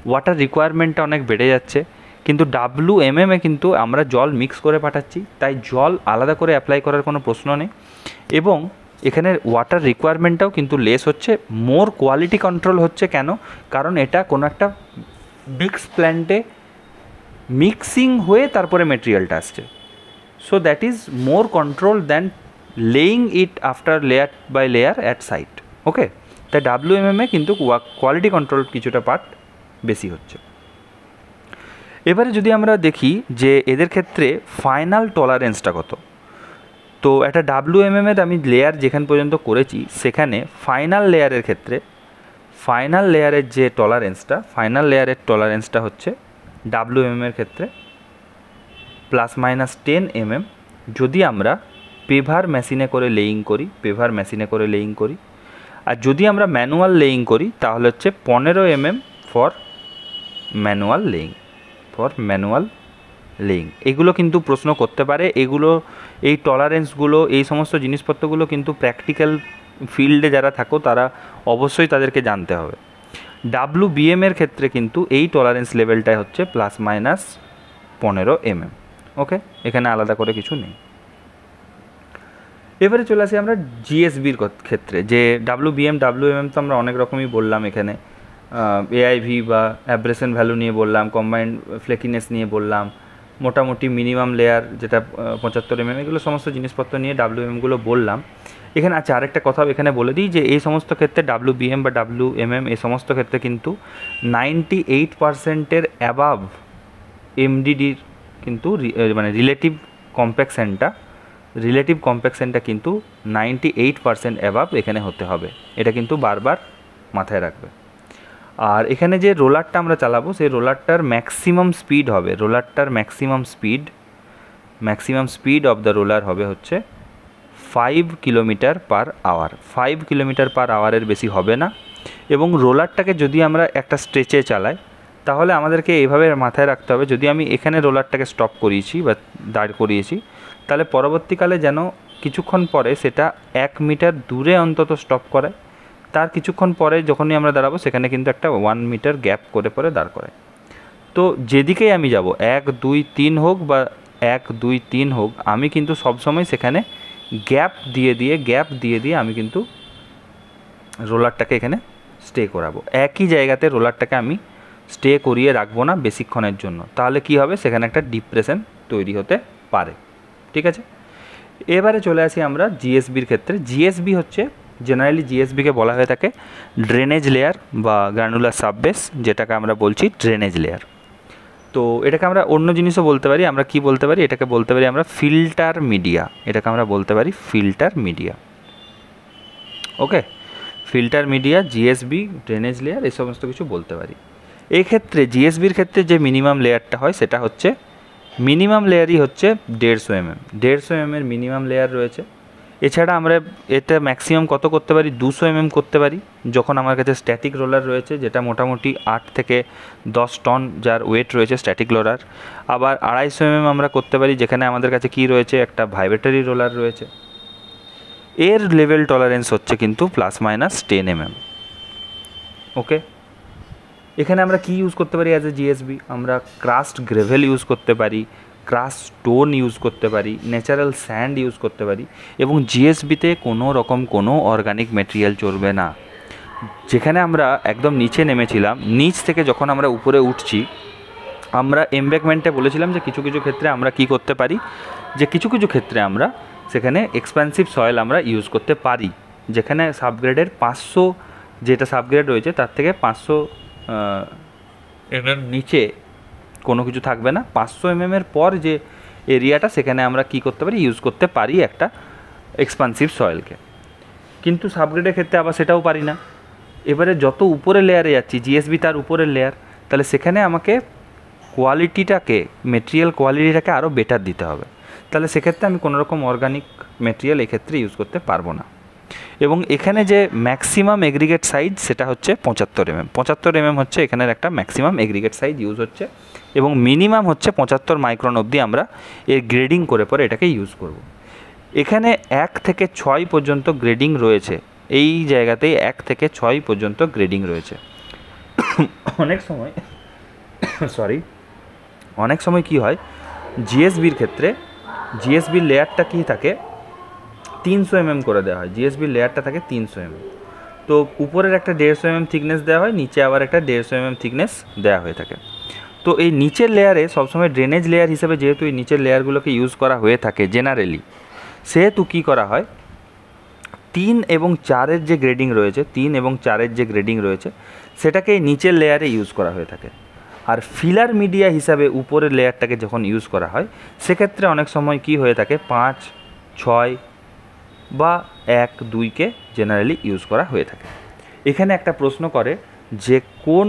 ওয়াটার রিকোয়ারমেন্টটা অনেক বেড়ে যাচ্ছে, কিন্তু WMM এ কিন্তু আমরা জল মিক্স করে পাঠাচ্ছি, তাই জল আলাদা করে অ্যাপ্লাই করার কোনো প্রশ্ন নেই এবং এখানে ওয়াটার রিকোয়ারমেন্টটাও কিন্তু লেস হচ্ছে, মোর কোয়ালিটি কন্ট্রোল হচ্ছে। কেন? কারণ এটা কোনো একটা মিক্স প্ল্যান্টে মিক্সিং হয়ে তারপরে মেটেরিয়ালটা আসছে। So that is more control than laying it after layer by layer at site. Okay, তাই WMM এ কিন্তু কোয়ালিটি কন্ট্রোল কিছুটা পার্ট বেশি হচ্ছে। এবারে যদি আমরা দেখি যে এদের ক্ষেত্রে ফাইনাল টলারেন্সটা কত, তো একটা WMM এর আমি লেয়ার যেখান পর্যন্ত করেছি সেখানে ফাইনাল লেয়ারের ক্ষেত্রে ফাইনাল লেয়ারের যে টলারেন্সটা, ফাইনাল লেয়ারের টলারেন্সটা হচ্ছে WMM এর ক্ষেত্রে ±10 mm যদি আমরা পেভার মেশিনে করে লেইং করি, পেভার মেশিনে করে লেইং করি। আর যদি আমরা ম্যানুয়াল লেইং করি তাহলে হচ্ছে 15 mm for manual laying, for manual laying. এগুলো কিন্তু প্রশ্ন করতে পারে, এগুলো এই টলারেন্সগুলো, এই সমস্ত জিনিসপত্রগুলো কিন্তু প্র্যাকটিক্যাল ফিল্ডে যারা থাকো তারা অবশ্যই তাদেরকে জানতে হবে। WBM এর ক্ষেত্রে কিন্তু এই টলারেন্স লেভেলটাই হচ্ছে ±15 mm। ওকে, এখানে আলাদা করে কিছু নেই। এবারে চলে আসি আমরা জিএসবির ক্ষেত্রে, যে WBM WMM তো আমরা অনেক রকমই বললাম, এখানে AIV বা অ্যাব্রেশন ভ্যালু নিয়ে বললাম, কম্বাইন্ড ফ্লেকিনেস নিয়ে বললাম, মোটামুটি মিনিমাম লেয়ার যেটা 75 mm, এগুলো সমস্ত জিনিসপত্র নিয়ে WMMগুলো বললাম। এখানে আচ্ছা আরেকটা কথা এখানে বলে দিই যে এই সমস্ত ক্ষেত্রে WBM বা WMM এই সমস্ত ক্ষেত্রে কিন্তু 98%-এর অ্যাবাভ MDDর কিন্তু মানে রিলেটিভ কম্প্যাকশনটা কিন্তু 98% অ্যাবাভ এখানে হতে হবে, এটা কিন্তু বারবার মাথায় রাখবে। আর এখানে যে রোলারটা আমরা চালাবো সেই রোলারটার ম্যাক্সিমাম স্পিড হবে, রোলারটার maximum speed of the roller হবে হচ্ছে 5 km/h। 5 km/h বেশি হবে না। এবং রোলারটাকে যদি আমরা একটা স্ট্রেচে চালাই তাহলে আমাদেরকে এইভাবে মাথায় রাখতে হবে, যদি আমি এখানে রোলারটাকে স্টপ করিয়েছি বা দাঁড় করিয়েছি তাহলে পরবর্তীকালে যেন কিছুক্ষণ পরে সেটা 1 মিটার দূরে অন্তত স্টপ করায়, তার কিছুক্ষণ পরে যখনই আমরা দাঁড়াবো সেখানে কিন্তু একটা 1 মিটার গ্যাপ করে পরে দাঁড় করায়। তো যেদিকেই আমি যাব 1 2 3 হোক বা 1 2 3 হোক, আমি কিন্তু সবসময় সেখানে গ্যাপ দিয়ে আমি কিন্তু রোলারটাকে এখানে স্টে করাবো। একই জায়গাতে রোলারটাকে আমি স্টে করিয়ে রাখবো না বেশিক্ষণের জন্য, তাহলে কি হবে, সেখানে একটা ডিপ্রেশন তৈরি হতে পারে। ঠিক আছে, এবারে চলে আসি আমরা জিএসবির ক্ষেত্রে। জিএসবি হচ্ছে জেনারেলি জিএসবিকে বলা হয়ে থাকে ড্রেনেজ লেয়ার বা গ্রানুলার সাববেস, যেটাকে আমরা বলছি ড্রেনেজ লেয়ার। তো এটাকে আমরা অন্য জিনিসও বলতে পারি, আমরা কি বলতে পারি, এটাকে বলতে পারি আমরা ফিল্টার মিডিয়া, এটাকে আমরা বলতে পারি filter media. Okay, filter media, GSB, drainage layer, এই সমস্ত কিছু বলতে পারি। এই ক্ষেত্রে জিএসবির ক্ষেত্রে যে মিনিমাম লেয়ারটা হয় সেটা হচ্ছে, মিনিমাম লেয়ারই হচ্ছে 150 mm এর মিনিমাম লেয়ার রয়েছে। এছাড়া আমরা এটা ম্যাক্সিমাম কত করতে পারি, 200 mm করতে পারি যখন আমার কাছে স্ট্যাটিক রোলার রয়েছে, যেটা মোটামুটি 8 থেকে 10 টন যার ওয়েট রয়েছে স্ট্যাটিক রোলার। আবার 250 mm আমরা করতে পারি যেখানে আমাদের কাছে কি রয়েছে, একটা ভাইব্রেটরি রোলার রয়েছে। এর লেভেল টলারেন্স হচ্ছে কিন্তু ±10 mm। ওকে, এখানে আমরা কি ইউজ করতে পারি অ্যাজ এ জিএসবি, আমরা ক্রাস্ট গ্রেভেল ইউজ করতে পারি, ক্রাস্ট স্টোন ইউজ করতে পারি, ন্যাচারাল স্যান্ড ইউজ করতে পারি, এবং জিএসবিতে কোনো রকম কোনো অর্গানিক ম্যাটেরিয়াল চলবে না। যেখানে আমরা একদম নিচে নেমেছিলাম, নিচ থেকে যখন আমরা উপরে উঠছি, আমরা এমব্যাকমেন্টে বলেছিলাম যে কিছু কিছু ক্ষেত্রে আমরা কি করতে পারি, যে কিছু কিছু ক্ষেত্রে আমরা সেখানে এক্সপেন্সিভ সয়েল আমরা ইউজ করতে পারি, যেখানে সাবগ্রেডের 500 যেটা সাবগ্রেড রয়েছে তার থেকে 500 নিচে কোনো কিছু থাকবে না। 500 mm এর পর যে এরিয়াটা, সেখানে আমরা কি করতে পারি, ইউজ করতে পারি একটা এক্সপেন্সিভ সয়েলকে। কিন্তু সাবগ্রেডের ক্ষেত্রে আবার সেটাও পারি না। এবারে যত উপরে লেয়ারে যাচ্ছি, জিএসবি তার উপরের লেয়ার, তাহলে সেখানে আমাকে কোয়ালিটিটাকে, মেটেরিয়াল কোয়ালিটিটাকে আরও বেটার দিতে হবে। তাহলে সেক্ষেত্রে আমি কোনো রকম অর্গানিক মেটেরিয়াল এক্ষেত্রে ইউজ করতে পারবো না। এবং এখানে যে ম্যাক্সিমাম এগ্রিগেট সাইজ সেটা হচ্ছে 75 mm। 75 mm হচ্ছে এখানের একটা ম্যাক্সিমাম এগ্রিগেট সাইজ ইউজ হচ্ছে, এবং মিনিমাম হচ্ছে 75 মাইক্রন অবধি আমরা এর গ্রেডিং করে পরে এটাকে ইউজ করব। এখানে 1 থেকে 6 পর্যন্ত গ্রেডিং রয়েছে, এই জায়গাতেই 1 থেকে 6 পর্যন্ত গ্রেডিং রয়েছে। অনেক সময় কি হয়, জিএসবির ক্ষেত্রে জিএসবির লেয়ারটা কি থাকে, 300 mm করে দেওয়া হয়, জিএসবির লেয়ারটা থাকে 300 mm। তো উপরের একটা 150 mm থিকনেস দেওয়া হয়, নিচে আবার একটা 150 mm থিকনেস দেওয়া হয়ে থাকে। তো এই নিচের লেয়ারে সবসময় ড্রেনেজ লেয়ার হিসেবে যেহেতু এই নিচের লেয়ারগুলোকে ইউজ করা হয়ে থাকে জেনারেলি, সেহেতু কী করা হয়, 3 এবং 4-এর যে গ্রেডিং রয়েছে, 3 এবং 4-এর যে গ্রেডিং রয়েছে সেটাকে নিচের লেয়ারে ইউজ করা হয়ে থাকে। আর ফিলার মিডিয়া হিসাবে উপরের লেয়ারটাকে যখন ইউজ করা হয়, সেক্ষেত্রে অনেক সময় কি হয়ে থাকে, 5, 6 বা 1, 2কে জেনারেলি ইউজ করা হয়ে থাকে। এখানে একটা প্রশ্ন করে যে কোন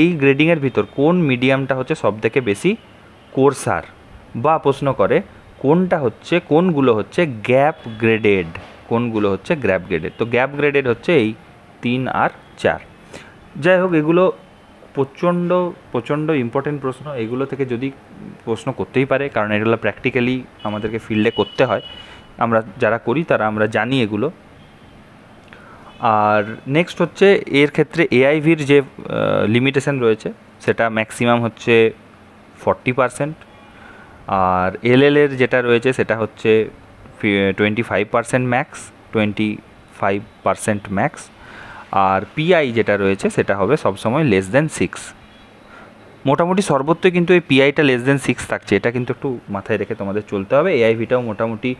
এই গ্রেডিংয়ের ভিতর কোন মিডিয়ামটা হচ্ছে সবথেকে বেশি কোর্সার, বা প্রশ্ন করে কোনগুলো হচ্ছে গ্যাপ গ্রেডেড, কোনগুলো হচ্ছে গ্যাপ গ্রেডেড। তো গ্যাপ গ্রেডেড হচ্ছে এই 3 আর 4। যাই হোক, এগুলো প্রচণ্ড ইম্পর্টেন্ট প্রশ্ন। এগুলো থেকে যদি প্রশ্ন করতেই পারে, কারণ এগুলো প্র্যাকটিক্যালি আমাদেরকে ফিল্ডে করতে হয়, আমরা যারা করি তারা আমরা জানি এগুলো। আর নেক্সট হচ্ছে এর ক্ষেত্রে এআইভির যে লিমিটেশন রয়েছে সেটা ম্যাক্সিমাম হচ্ছে 40%, আর এলএলের যেটা রয়েছে সেটা হচ্ছে 25% ম্যাক্স, 25% ম্যাক্স। আর পিআই যেটা রয়েছে সেটা হবে সবসময় <6। মোটামুটি সর্বত্রই কিন্তু এই পিআইটা <6 থাকছে, এটা কিন্তু একটু মাথায় রেখে তোমাদের চলতে হবে। এআইভিটাও মোটামুটি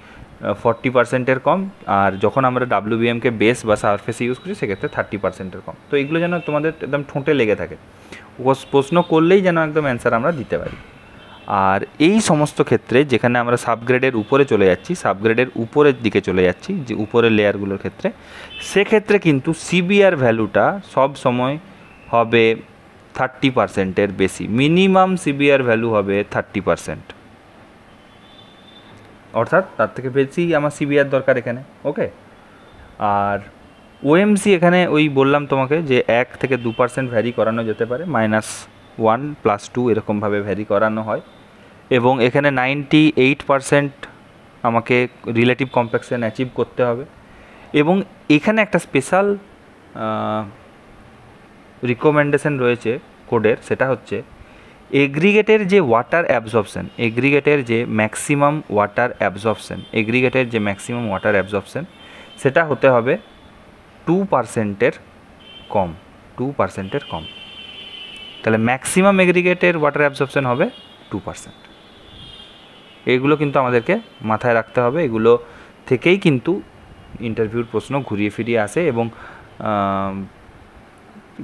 40%-এর কম, আর যখন আমরা ডাব্লিউবিএমকে বেস বা সারফেসে ইউজ করি সেক্ষেত্রে 30%-এর কম। তো এগুলো যেন তোমাদের একদম ঠোঁটে লেগে থাকে, প্রশ্ন করলেই যেন একদম অ্যান্সার আমরা দিতে পারি। আর এই সমস্ত ক্ষেত্রে যেখানে আমরা সাবগ্রেডের উপরে চলে যাচ্ছি, সাবগ্রেডের উপরের দিকে চলে যাচ্ছি, যে উপরের লেয়ারগুলোর ক্ষেত্রে, সেক্ষেত্রে কিন্তু সিবিআর ভ্যালুটা সব সময় হবে 30%-এর বেশি। মিনিমাম সিবিআর ভ্যালু হবে 30%, অর্থাৎ তার থেকে বেশি আমার সিবিআর দরকার এখানে। ওকে, আর ওএমসি এখানে ওই বললাম তোমাকে যে 1 থেকে 2% ভ্যারি করানো যেতে পারে, -1 +2 এরকমভাবে ভ্যারি করানো হয়। এবং এখানে 98% আমাকে রিলেটিভ কম্প্যাকশন অ্যাচিভ করতে হবে। এবং এখানে একটা স্পেশাল রিকমেন্ডেশন রয়েছে কোডের, সেটা হচ্ছে এগ্রিগেটের যে ওয়াটার অ্যাবজর্পশন, এগ্রিগেটের যে ম্যাক্সিমাম ওয়াটার অ্যাবজর্পশন সেটা হতে হবে 2%-এর কম, 2%-এর কম। তাহলে ম্যাক্সিমাম এগ্রিগেটের ওয়াটার অ্যাবজর্পশন হবে 2%। এইগুলো কিন্তু আমাদেরকে মাথায় রাখতে হবে, এগুলো থেকেই কিন্তু ইন্টারভিউর প্রশ্ন ঘুরিয়ে ফিরিয়ে আসে। এবং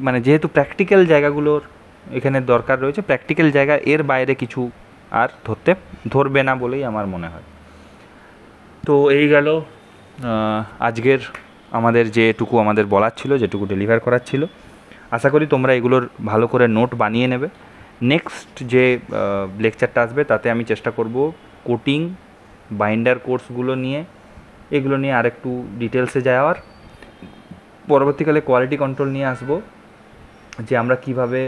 মানে যেহেতু প্র্যাকটিক্যাল জায়গাগুলোর এখানে দরকার রয়েছে, প্র্যাকটিক্যাল জায়গা এর বাইরে কিছু আর ধরবে না বলেই আমার মনে হয়। তো এই গেল আজকের আমাদের যেটুকু আমাদের বলার ছিল, যেটুকু ডেলিভার করার ছিল। আশা করি তোমরা এগুলোর ভালো করে নোট বানিয়ে নেবে। নেক্সট যে লেকচারটা আসবে তাতে আমি চেষ্টা করব কোটিং, বাইন্ডার কোর্সগুলো নিয়ে, এগুলো নিয়ে আরেকটু ডিটেলসে যাওয়ার। পরবর্তীকালে কোয়ালিটি কন্ট্রোল নিয়ে আসব, যে আমরা কিভাবে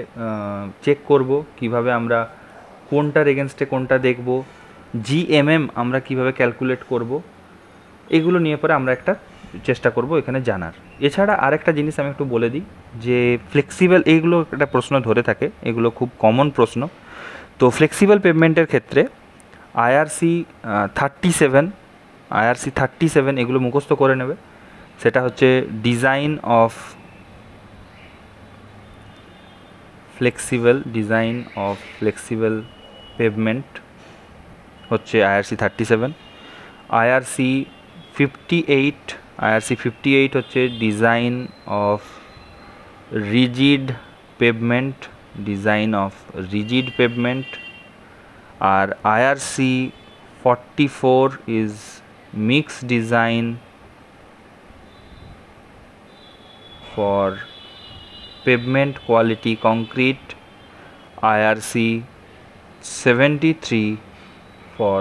চেক করব, কিভাবে আমরা কোনটার এগেনস্টে কোনটা দেখব, জিএমএম আমরা কিভাবে ক্যালকুলেট করব, এগুলো নিয়ে পরে আমরা একটা চেষ্টা করব এখানে জানার। এছাড়া আরেকটা জিনিস আমি একটু বলে দিই, যে ফ্লেক্সিবল, এইগুলো একটা প্রশ্ন ধরে থাকে, এগুলো খুব কমন প্রশ্ন। তো ফ্লেক্সিবল পেভমেন্টের ক্ষেত্রে আইআরসি 37 এগুলো মুখস্থ করে নেবে। সেটা হচ্ছে ডিজাইন অফ ফ্লেক্সিবল পেভমেন্ট হচ্ছে আইআরসি 37। আইআরসি 58 হচ্ছে ডিজাইন অফ রিজিড পেভমেন্ট। আর IRC 44 is mixed design for pavement quality concrete, IRC 73 for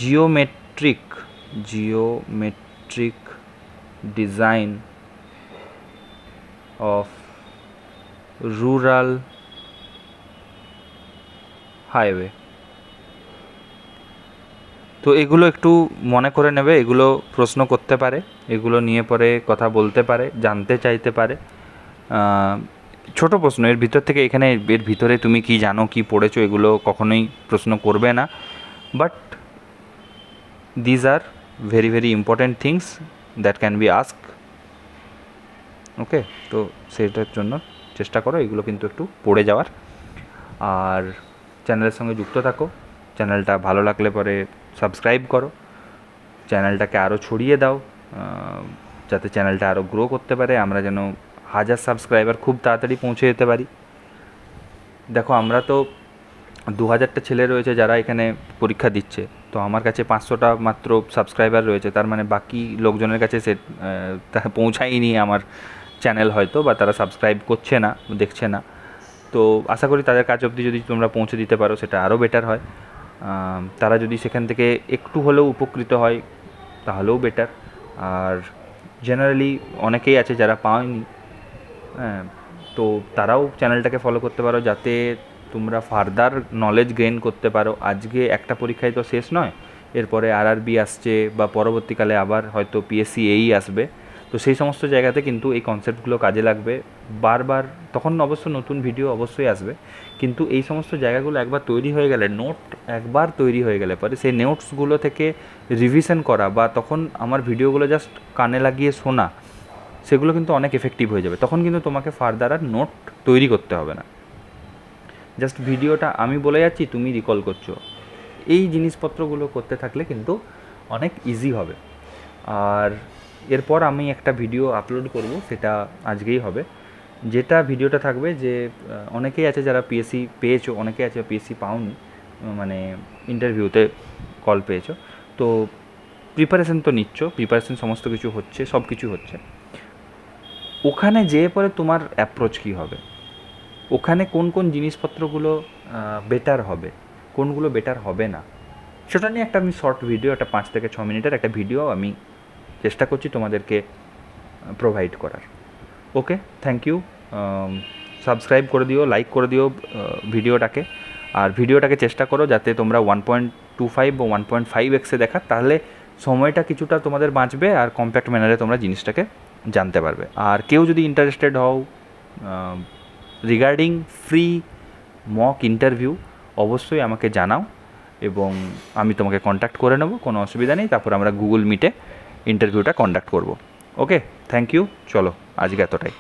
geometric design of rural highway। তো এগুলো একটু মনে করে নেবে, এগুলো প্রশ্ন করতে পারে, এগুলো নিয়ে পরে কথা বলতে পারে, জানতে চাইতে পারে। ছোট প্রশ্ন এর ভিতর থেকে, এখানে এর ভিতরে তুমি কি জানো, কি পড়েছো, এগুলো কখনোই প্রশ্ন করবে না। But these are very very important things that can be ask. Okay, তো সেটার জন্য চেষ্টা করো এগুলো কিন্তু একটু পড়ে যাওয়ার। আর চ্যানেলের সঙ্গে যুক্ত থাকো। চ্যানেলটা ভালো লাগলে পরে সাবস্ক্রাইব করো, চ্যানেলটাকে আরও ছড়িয়ে দাও, যাতে চ্যানেলটা আরও গ্রো করতে পারে, আমরা যেন 1000 সাবস্ক্রাইবার খুব তাড়াতাড়ি পৌঁছে যেতে পারি। দেখো, আমরা তো 2000টা ছেলে রয়েছে যারা এখানে পরীক্ষা দিচ্ছে, তো আমার কাছে 500টা মাত্র সাবস্ক্রাইবার রয়েছে। তার মানে বাকি লোকজনের কাছে তারা পৌঁছায়নি আমার চ্যানেল হয়তো, বা তারা সাবস্ক্রাইব করছে না, দেখছে না। তো আশা করি তাদের কাছ অবধি যদি তোমরা পৌঁছে দিতে পারো সেটা আরও বেটার হয়। তারা যদি সেখান থেকে একটু হলেও উপকৃত হয় তাহলেও বেটার। আর জেনারেলি অনেকেই আছে যারা পায়নি, হ্যাঁ, তো তারাও চ্যানেলটাকে ফলো করতে পারো, যাতে তোমরা ফার্দার নলেজ গেইন করতে পারো। আজকে একটা পরীক্ষায় তো শেষ নয়, এরপরে আরআরবি আসছে, বা পরবর্তীকালে আবার হয়তো পিএসসি আসবে। তো সেই সমস্ত জায়গাতে কিন্তু এই কনসেপ্টগুলো কাজে লাগবে বারবার। তখন অবশ্য নতুন ভিডিও অবশ্যই আসবে, কিন্তু এই সমস্ত জায়গাগুলো একবার তৈরি হয়ে গেলে, একবার তৈরি হয়ে গেলে পরে সেই নোটসগুলো থেকে রিভিশন করা, বা তখন আমার ভিডিওগুলো জাস্ট কানে লাগিয়ে শোনা, সেগুলো কিন্তু অনেক এফেক্টিভ হয়ে যাবে। তখন কিন্তু তোমাকে ফার্দার আর নোট তৈরি করতে হবে না, জাস্ট ভিডিওটা আমি বলে যাচ্ছি, তুমি রিকল করছো। এই জিনিসপত্রগুলো করতে থাকলে কিন্তু অনেক ইজি হবে। আর এরপর আমি একটা ভিডিও আপলোড করব, সেটা আজকেই হবে। যেটা ভিডিওটা থাকবে, যে অনেকেই আছে যারা পিএসসি পেয়েছো, অনেকে আছে পিএসসি পাওনি, মানে ইন্টারভিউতে কল পেয়েছো, তো প্রিপারেশন তো নিচ্ছ, প্রিপারেশন সমস্ত কিছু হচ্ছে, সব কিছু হচ্ছে। ওখানে যেয়ে পরে তোমার অ্যাপ্রোচ কী হবে, ওখানে কোন কোন জিনিসপত্রগুলো বেটার হবে, কোনগুলো বেটার হবে না, সেটা নিয়ে একটা আমি শর্ট ভিডিও, একটা 5 থেকে 6 মিনিটের একটা ভিডিও আমি চেষ্টা করছি তোমাদেরকে প্রোভাইড করার। ওকে, থ্যাংক ইউ। সাবস্ক্রাইব করে দিও, লাইক করে দিও ভিডিওটাকে। আর ভিডিওটাকে চেষ্টা করো যাতে তোমরা 1.25 বা 1.5x দেখার, তাহলে সময়টা কিছুটা তোমাদের বাঁচবে, আর কম্প্যাক্ট ম্যানারে তোমরা জিনিসটাকে জানতে পারবে। আর কেউ যদি ইন্টারেস্টেড হও রিগার্ডিং ফ্রি মক ইন্টারভিউ, অবশ্যই আমাকে জানাও এবং আমি তোমাকে কন্ট্যাক্ট করে নেবো, কোনো অসুবিধা নেই। তারপর আমরা গুগল মিটে ইন্টারভিউটা কন্ডাক্ট করব। ওকে, থ্যাংক ইউ। চলো আজকে এতটাই।